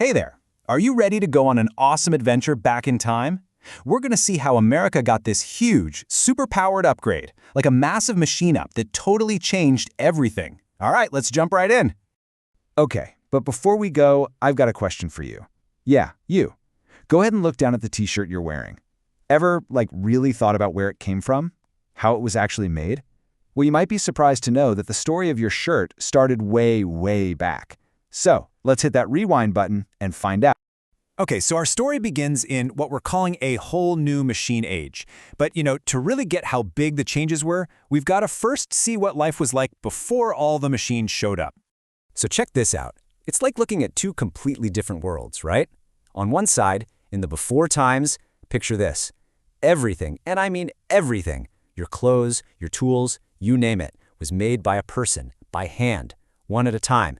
Hey there! Are you ready to go on an awesome adventure back in time? We're going to see how America got this huge, super-powered upgrade, like a massive machine up that totally changed everything. All right, let's jump right in. Okay, but before we go, I've got a question for you. Yeah, you. Go ahead and look down at the t-shirt you're wearing. Ever, really thought about where it came from? How it was actually made? Well, you might be surprised to know that the story of your shirt started way, way back. So, let's hit that rewind button and find out. Okay, so our story begins in what we're calling a whole new machine age. But, to really get how big the changes were, we've got to first see what life was like before all the machines showed up. So check this out. It's like looking at two completely different worlds, right? On one side, in the before times, picture this. Everything, and I mean everything, your clothes, your tools, you name it, was made by a person, by hand, one at a time.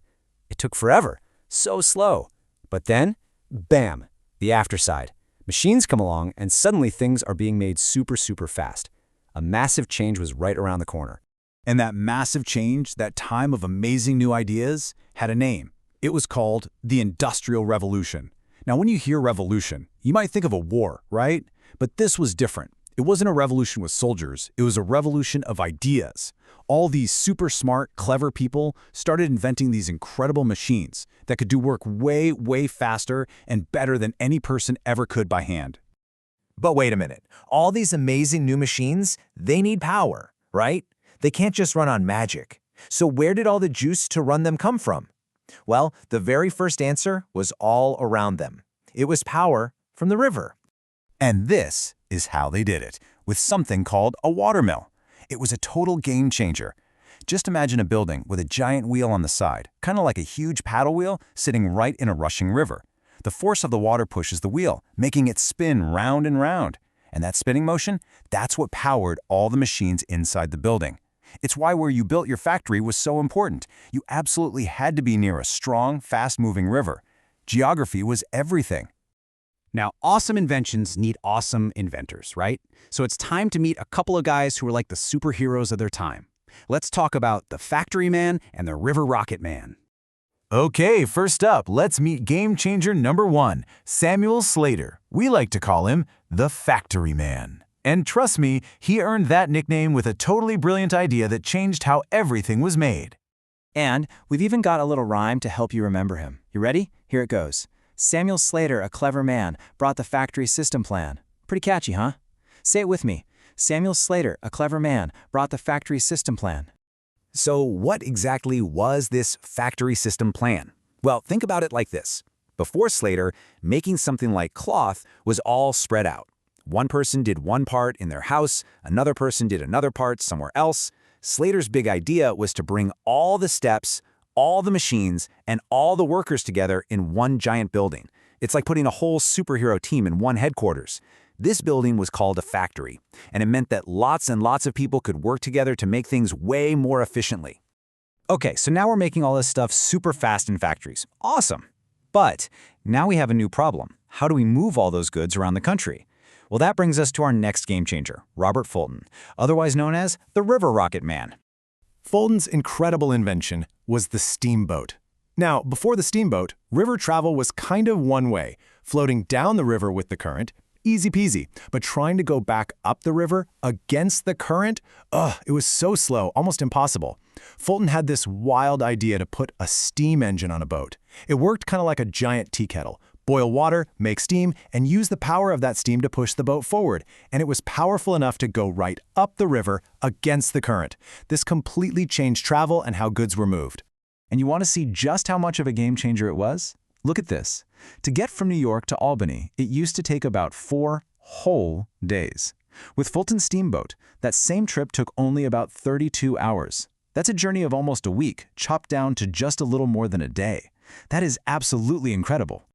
It took forever, so slow. But then, bam, the afterside. Machines come along and suddenly things are being made super, super fast. A massive change was right around the corner. And that massive change, that time of amazing new ideas, had a name. It was called the Industrial Revolution. Now, when you hear revolution, you might think of a war, right? But this was different. It wasn't a revolution with soldiers. It was a revolution of ideas. All these super smart, clever people started inventing these incredible machines that could do work way, way faster and better than any person ever could by hand. But wait a minute. All these amazing new machines, they need power, right? They can't just run on magic. So where did all the juice to run them come from? Well, the very first answer was all around them. It was power from the river. And this is how they did it, with something called a watermill. It was a total game changer. Just imagine a building with a giant wheel on the side, kind of like a huge paddle wheel sitting right in a rushing river. The force of the water pushes the wheel, making it spin round and round. And that spinning motion, that's what powered all the machines inside the building. It's why where you built your factory was so important. You absolutely had to be near a strong, fast-moving river. Geography was everything. Now, awesome inventions need awesome inventors, right? So it's time to meet a couple of guys who were like the superheroes of their time. Let's talk about the Factory Man and the River Rocket Man. Okay, first up, let's meet game changer number 1, Samuel Slater. We like to call him the Factory Man. And trust me, he earned that nickname with a totally brilliant idea that changed how everything was made. And we've even got a little rhyme to help you remember him. You ready? Here it goes. Samuel Slater, a clever man, brought the factory system plan. Pretty catchy, huh? Say it with me. Samuel Slater, a clever man, brought the factory system plan. So what exactly was this factory system plan? Well, think about it like this. Before Slater, making something like cloth was all spread out. One person did one part in their house, another person did another part somewhere else. Slater's big idea was to bring all the steps, all the machines, and all the workers together in one giant building. It's like putting a whole superhero team in one headquarters. This building was called a factory, and it meant that lots and lots of people could work together to make things way more efficiently. Okay, so now we're making all this stuff super fast in factories. Awesome. But now we have a new problem. How do we move all those goods around the country? Well, that brings us to our next game changer, Robert Fulton, otherwise known as the River Rocket Man. Fulton's incredible invention was the steamboat. Now, before the steamboat, river travel was kind of one way, floating down the river with the current, easy peasy. But trying to go back up the river against the current, it was so slow, almost impossible. Fulton had this wild idea to put a steam engine on a boat. It worked kind of like a giant tea kettle. Boil water, make steam, and use the power of that steam to push the boat forward. And it was powerful enough to go right up the river against the current. This completely changed travel and how goods were moved. And you want to see just how much of a game changer it was? Look at this. To get from New York to Albany, it used to take about 4 whole days. With Fulton's steamboat, that same trip took only about 32 hours. That's a journey of almost a week, chopped down to just a little more than a day. That is absolutely incredible.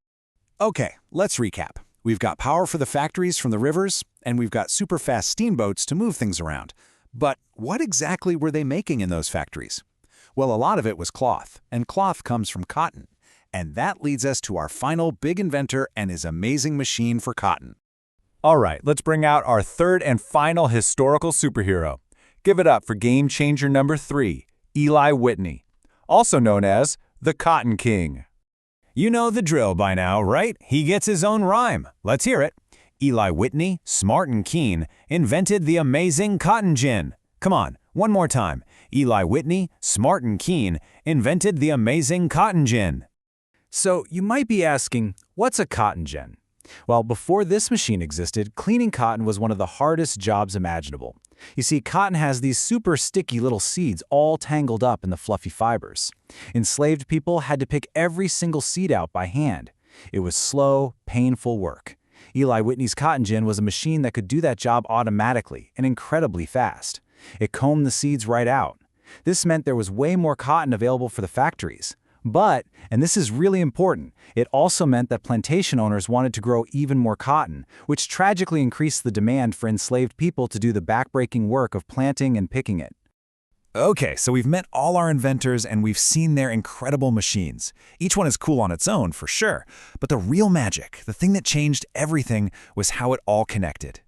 Okay, let's recap. We've got power for the factories from the rivers, and we've got super fast steamboats to move things around. But what exactly were they making in those factories? Well, a lot of it was cloth, and cloth comes from cotton. And that leads us to our final big inventor and his amazing machine for cotton. All right, let's bring out our third and final historical superhero. Give it up for game changer number 3, Eli Whitney, also known as the Cotton King. You know the drill by now, right? He gets his own rhyme. Let's hear it. Eli Whitney, smart and keen, invented the amazing cotton gin. Come on, one more time. Eli Whitney, smart and keen, invented the amazing cotton gin. So you might be asking, what's a cotton gin? Well, before this machine existed, cleaning cotton was one of the hardest jobs imaginable. You see, cotton has these super sticky little seeds all tangled up in the fluffy fibers. Enslaved people had to pick every single seed out by hand. It was slow, painful work. Eli Whitney's cotton gin was a machine that could do that job automatically and incredibly fast. It combed the seeds right out. This meant there was way more cotton available for the factories. But, and this is really important, it also meant that plantation owners wanted to grow even more cotton, which tragically increased the demand for enslaved people to do the backbreaking work of planting and picking it. Okay, so we've met all our inventors and we've seen their incredible machines. Each one is cool on its own, for sure. But the real magic, the thing that changed everything, was how it all connected.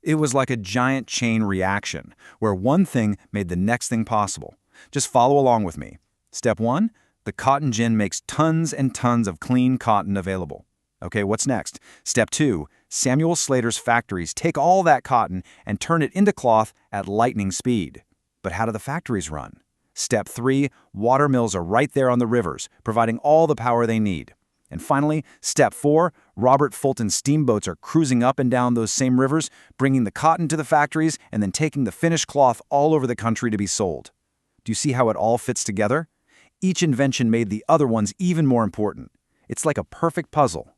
It was like a giant chain reaction, where one thing made the next thing possible. Just follow along with me. Step 1. The cotton gin makes tons and tons of clean cotton available. Okay, what's next? Step 2. Samuel Slater's factories take all that cotton and turn it into cloth at lightning speed. But how do the factories run? Step 3. Watermills are right there on the rivers, providing all the power they need. And finally, Step 4. Fulton steamboats are cruising up and down those same rivers, bringing the cotton to the factories and then taking the finished cloth all over the country to be sold. Do you see how it all fits together? Each invention made the other ones even more important. It's like a perfect puzzle.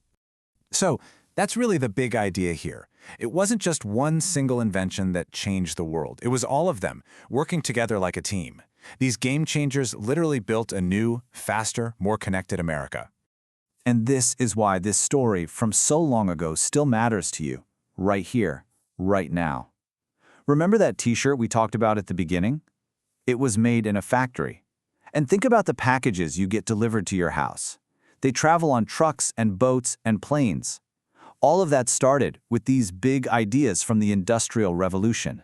So, that's really the big idea here. It wasn't just one single invention that changed the world. It was all of them, working together like a team. These game changers literally built a new, faster, more connected America. And this is why this story from so long ago still matters to you, right here, right now. Remember that t-shirt we talked about at the beginning? It was made in a factory. And think about the packages you get delivered to your house. They travel on trucks and boats and planes. All of that started with these big ideas from the Industrial Revolution.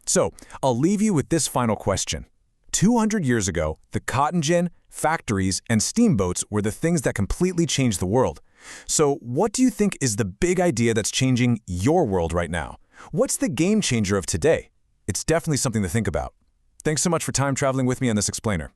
So, I'll leave you with this final question. 200 years ago, the cotton gin, factories, and steamboats were the things that completely changed the world. So, what do you think is the big idea that's changing your world right now? What's the game changer of today? It's definitely something to think about. Thanks so much for time traveling with me on this explainer.